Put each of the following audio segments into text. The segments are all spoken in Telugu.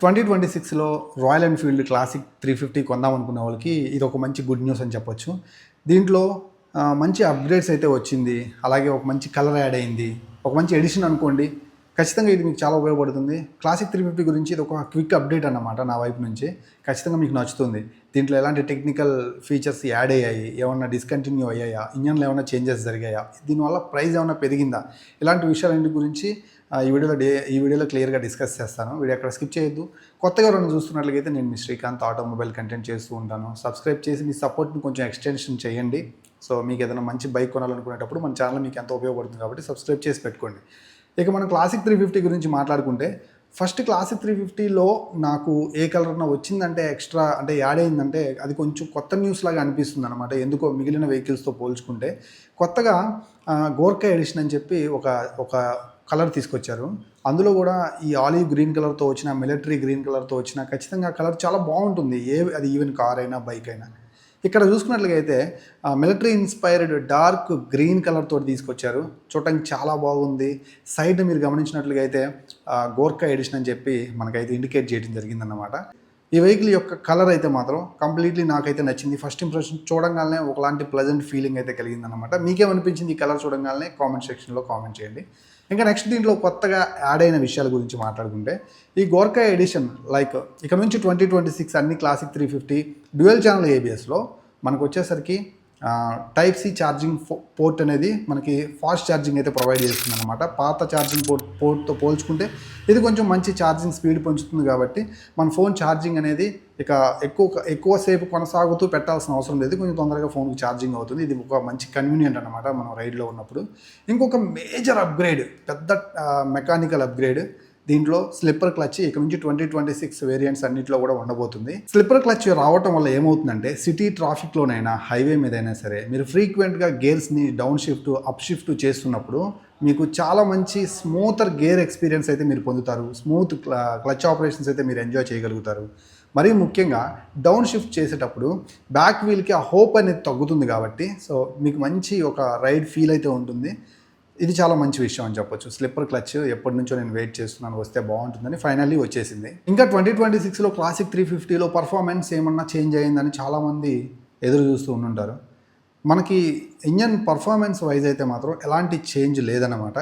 2026లో రాయల్ ఎన్ఫీల్డ్ క్లాసిక్ 350 కొందాం అనుకునే వాళ్ళకి ఇది ఒక మంచి గుడ్ న్యూస్ అని చెప్పొచ్చు. దీంట్లో మంచి అప్గ్రేడ్స్ అయితే వచ్చింది. అలాగే ఒక మంచి కలర్ యాడ్ అయింది. ఒక మంచి ఎడిషన్ అనుకోండి. ఖచ్చితంగా ఇది మీకు చాలా ఉపయోగపడుతుంది. క్లాసిక్ 350 గురించి ఇది ఒక క్విక్ అప్డేట్ అన్నమాట నా వైపు నుంచి. ఖచ్చితంగా మీకు నచ్చుతుంది. దీంట్లో ఎలాంటి టెక్నికల్ ఫీచర్స్ యాడ్ అయ్యాయి, ఏమన్నా డిస్కంటిన్యూ అయ్యాయా, ఇంజన్లో ఏమైనా చేంజెస్ జరిగాయా, దీనివల్ల ప్రైస్ ఏమైనా పెరిగిందా, ఇలాంటి విషయాలన్నిటి గురించి ఈ వీడియోలో క్లియర్గా డిస్కస్ చేస్తాను. వీడియో ఎక్కడ స్కిప్ చేయొద్దు. కొత్తగా ఎవరైనా చూస్తున్నట్లయితే నేను మీ శ్రీకాంత్ ఆటోమొబైల్ కంటెంట్ చేస్తూ ఉంటాను. సబ్స్క్రైబ్ చేసి మీ సపోర్ట్ని కొంచెం ఎక్స్టెన్షన్ చేయండి. సో మీకు ఏదైనా మంచి బైక్ కొనాలనుకునేటప్పుడు మన ఛానల్ మీకు ఎంతో ఉపయోగపడుతుంది కాబట్టి సబ్స్క్రైబ్ చేసి పెట్టుకోండి. ఇక మనం క్లాసిక్ 350 గురించి మాట్లాడుకుంటే, ఫస్ట్ క్లాసిక్ 350లో నాకు ఏ కలర్న వచ్చిందంటే ఎక్స్ట్రా అంటే యాడ్ అయిందంటే అది కొంచెం కొత్త న్యూస్ లాగా అనిపిస్తుంది అనమాట. ఎందుకో మిగిలిన వెహికల్స్తో పోల్చుకుంటే కొత్తగా గోర్ఖా ఎడిషన్ అని చెప్పి ఒక కలర్ తీసుకొచ్చారు. అందులో కూడా ఈ ఆలివ్ గ్రీన్ కలర్తో వచ్చిన, మిలిటరీ గ్రీన్ కలర్తో వచ్చిన, ఖచ్చితంగా ఆ కలర్ చాలా బాగుంటుంది. అది ఈవెన్ కార్ అయినా బైక్ అయినా. ఇక్కడ చూసుకున్నట్లయితే military inspired dark green colour తోటి తీసుకొచ్చారు. చూడటానికి చాలా బాగుంది. సైడ్ మీరు గమనించినట్లుగా అయితే గోర్ఖా ఎడిషన్ అని చెప్పి మనకైతే ఇండికేట్ చేయడం జరిగిందన్నమాట. ఈ వెహికల్ యొక్క కలర్ అయితే మాత్రం కంప్లీట్లీ నాకైతే నచ్చింది. ఫస్ట్ ఇంప్రెషన్ చూడంగానే ఒకలాంటి ప్లెజెంట్ ఫీలింగ్ అయితే కలిగిందన్నమాట. మీకేమనిపించింది ఈ కలర్ చూడంగానే కామెంట్ సెక్షన్లో కామెంట్ చేయండి. ఇంకా నెక్స్ట్ దీంట్లో కొత్తగా యాడ్ అయిన విషయాల గురించి మాట్లాడుకుంటే, ఈ గోర్ఖా ఎడిషన్ లైక్ ఇక నుంచి 2026 అన్ని క్లాసిక్ 350 డ్యూయల్ ఛానల్ ఏబిఎస్లో మనకు వచ్చేసరికి టైప్ సి ఛార్జింగ్ పోర్ట్ అనేది మనకి ఫాస్ట్ ఛార్జింగ్ అయితే ప్రొవైడ్ చేస్తుంది అనమాట. పాత ఛార్జింగ్ పోర్ట్తో పోల్చుకుంటే ఇది కొంచెం మంచి ఛార్జింగ్ స్పీడ్ పెంచుతుంది కాబట్టి మన ఫోన్ ఛార్జింగ్ అనేది ఇక ఎక్కువసేపు కొనసాగుతూ పెట్టాల్సిన అవసరం లేదు. కొంచెం తొందరగా ఫోన్కి ఛార్జింగ్ అవుతుంది. ఇది ఒక మంచి కన్వీనియంట్ అనమాట మనం రైడ్లో ఉన్నప్పుడు. ఇంకొక మేజర్ అప్గ్రేడ్, పెద్ద మెకానికల్ అప్గ్రేడ్, దీంట్లో స్లిప్పర్ క్లచ్ ఇక నుంచి 2026 వేరియంట్స్ అన్నింటిలో కూడా ఉండబోతుంది. స్లిప్పర్ క్లచ్ రావటం వల్ల ఏమవుతుందంటే, సిటీ ట్రాఫిక్లోనైనా హైవే మీదైనా సరే మీరు ఫ్రీక్వెంట్గా గేర్స్ని డౌన్ షిఫ్ట్ అప్ షిఫ్ట్ చేస్తున్నప్పుడు మీకు చాలా మంచి స్మూతర్ గేర్ ఎక్స్పీరియన్స్ అయితే మీరు పొందుతారు. స్మూత్ క్లచ్ ఆపరేషన్స్ అయితే మీరు ఎంజాయ్ చేయగలుగుతారు. మరీ ముఖ్యంగా డౌన్ షిఫ్ట్ చేసేటప్పుడు బ్యాక్ వీల్కి ఆ హోప్ అనేది తగ్గుతుంది కాబట్టి సో మీకు మంచి ఒక రైడ్ ఫీల్ అయితే ఉంటుంది. ఇది చాలా మంచి విషయం అని చెప్పొచ్చు. స్లిప్పర్ క్లచ్ ఎప్పటి నుంచో నేను వెయిట్ చేస్తున్నాను, వస్తే బాగుంటుందని ఫైనల్లీ వచ్చేసింది. ఇంకా 2026లో క్లాసిక్ 350లో పర్ఫార్మెన్స్ ఏమన్నా చేంజ్ అయ్యిందని చాలామంది ఎదురు చూస్తూ ఉంటుంటారు. మనకి ఇంజన్ పర్ఫార్మెన్స్ వైజ్ అయితే మాత్రం ఎలాంటి చేంజ్ లేదన్నమాట.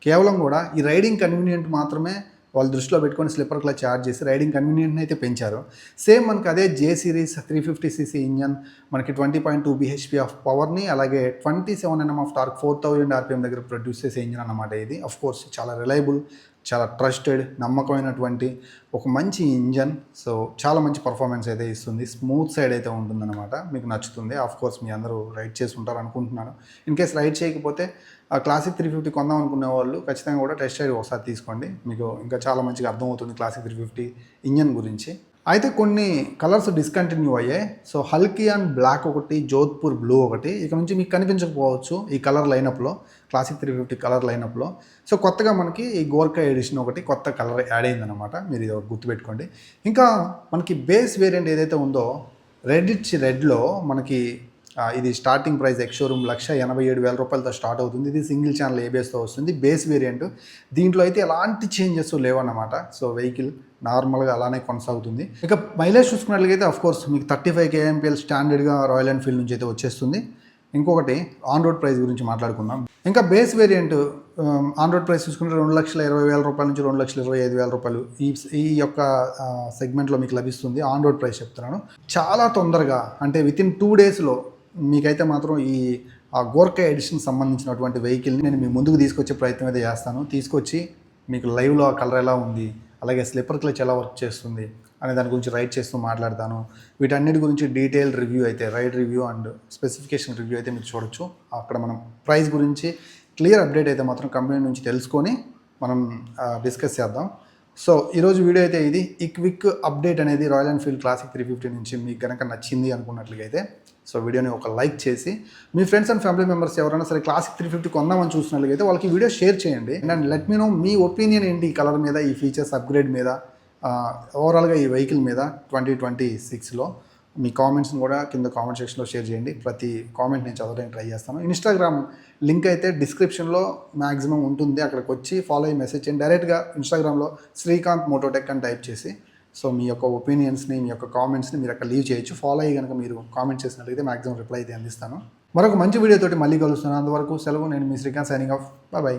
కేవలం కూడా ఈ రైడింగ్ కన్వీనియంట్ మాత్రమే వాళ్ళు దృష్టిలో పెట్టుకొని స్లిప్పర్ క్లచ్ యాడ్ చేసి రైడింగ్ కన్వీనియంట్ని అయితే పెంచారు. సేమ్ మనకి అదే జే సిరీస్ 350cc ఇంజన్ మనకి 20.2 bhp ఆఫ్ పవర్ని, అలాగే 27 Nm ఆఫ్ టార్క్ 4000 rpm దగ్గర ప్రొడ్యూస్ చేసే ఇంజన్ అన్నమాట. ఇది అఫ్ కోర్స్ చాలా రిలయబుల్, చాలా ట్రస్టెడ్, నమ్మకమైనటువంటి ఒక మంచి ఇంజన్. సో చాలా మంచి పర్ఫార్మెన్స్ అయితే ఇస్తుంది. స్మూత్ సైడ్ అయితే ఉంటుందన్నమాట. మీకు నచ్చుతుంది. ఆఫ్ కోర్స్ మీ అందరూ రైడ్ చేసి ఉంటారు అనుకుంటున్నాను. ఇన్ కేస్ రైడ్ చేయకపోతే ఆ క్లాసిక్ 350 కొందాం అనుకునే వాళ్ళు ఖచ్చితంగా కూడా టెస్ట్ రైడ్ ఒకసారి తీసుకోండి. మీకు ఇంకా చాలా మంచిగా అర్థమవుతుంది క్లాసిక్ 350 ఇంజన్ గురించి. అయితే కొన్ని కలర్స్ డిస్కంటిన్యూ అయ్యాయి. సో హల్కియాన్ బ్లాక్ ఒకటి, జోధ్పూర్ బ్లూ ఒకటి ఇక నుంచి మీకు కనిపించకపోవచ్చు ఈ కలర్ లైనప్లో, క్లాసిక్ 350 కలర్ లైనప్లో. సో కొత్తగా మనకి ఈ గోర్ఖా ఎడిషన్ ఒకటి కొత్త కలర్ యాడ్ అయిందనమాట. మీరు ఇది గుర్తుపెట్టుకోండి. ఇంకా మనకి బేస్ వేరియంట్ ఏదైతే ఉందో రెడ్లో మనకి ఇది స్టార్టింగ్ ప్రైస్ ఎక్స్ షోరూమ్ 1,87,000 రూపాయలతో స్టార్ట్ అవుతుంది. ఇది సింగిల్ ఛానల్ ఏబిఎస్తో వస్తుంది, బేస్ వేరియంట్. దీంట్లో అయితే ఎలాంటి చేంజెస్ లేవన్నమాట. సో వెహికల్ నార్మల్గా అలానే కొనసాగుతుంది. ఇక మైలేజ్ చూసుకున్నట్లయితే అఫ్కోర్స్ మీకు 35 kmpl స్టాండర్డ్గా రాయల్ ఎన్ఫీల్డ్ నుంచి అయితే వచ్చేస్తుంది. ఇంకొకటి ఆన్ రోడ్ ప్రైస్ గురించి మాట్లాడుకుందాం. ఇంకా base variant on road price చూసుకుంటే 2,20,000 రూపాయల నుంచి 2,25,000 రూపాయలు ఈ యొక్క సెగ్మెంట్లో మీకు లభిస్తుంది. ఆన్ రోడ్ ప్రైస్ చెప్తున్నాను. చాలా తొందరగా అంటే వితిన్ 2 డేస్లో మీకైతే మాత్రం ఈ గోర్ఖా ఎడిషన్ సంబంధించినటువంటి వెహికల్ని నేను మీ ముందుకు తీసుకొచ్చే ప్రయత్నం అయితే చేస్తాను. తీసుకొచ్చి మీకు లైవ్లో ఆ కలర్ ఎలా ఉంది, అలాగే స్లిప్పర్ క్లచ్ ఎలా వర్క్ చేస్తుంది అనే దాని గురించి రైడ్ చేస్తూ మాట్లాడతాను. వీటన్నిటి గురించి డీటెయిల్ రివ్యూ అయితే, ride review and specification review అయితే మీరు చూడొచ్చు. అక్కడ మనం ప్రైస్ గురించి క్లియర్ అప్డేట్ అయితే మాత్రం కంపెనీ నుంచి తెలుసుకొని మనం డిస్కస్ చేద్దాం. సో ఈరోజు వీడియో అయితే ఇది. ఈ క్విక్ అప్డేట్ అనేది రాయల్ ఎన్ఫీల్డ్ క్లాసిక్ 350 నుంచి మీకు కనుక నచ్చింది అనుకున్నట్లయితే సో వీడియోని ఒక లైక్ చేసి మీ ఫ్రెండ్స్ అండ్ ఫ్యామిలీ మెంబర్స్ ఎవరైనా సరే క్లాసిక్ 350 కొందామని చూసినట్లయితే వాళ్ళకి వీడియో షేర్ చేయండి. అండ్ లెట్ మీ నో మీ ఒపీనియన్ ఏంటి ఈ కలర్ మీద, ఈ ఫీచర్స్ అప్గ్రేడ్ మీద, ఓవరాల్గా ఈ వెహికల్ మీద 2026లో. మీ కామెంట్స్ని కూడా కింద కామెంట్ సెక్షన్లో షేర్ చేయండి. ప్రతి కామెంట్ నేను చదవడానికి ట్రై చేస్తాను. ఇన్స్టాగ్రామ్ లింక్ అయితే డిస్క్రిప్షన్లో మ్యాక్సిమం ఉంటుంది. అక్కడికి వచ్చి ఫాలో అయ్యి మెసేజ్ చేయండి. డైరెక్ట్గా ఇన్స్టాగ్రామ్లో శ్రీకాంత్ మోటోటెక్ అని టైప్ చేసి సో మీ యొక్క ఒపీనియన్స్ని, మీ యొక్క కామెంట్స్ని మీరు అక్కడ లీవ్ చేయొచ్చు. ఫాలో అయ్యి కనుక మీరు కామెంట్ చేసినట్లయితే మాక్సిమం రిప్లై అయితే అందిస్తాను. మరొక మంచి వీడియోతోటి మళ్ళీ కలుస్తున్నాను. అంతవరకు సెలవు. నేను మీ శ్రీకాంత్ సైనింగ్ ఆఫ్. బాయ్.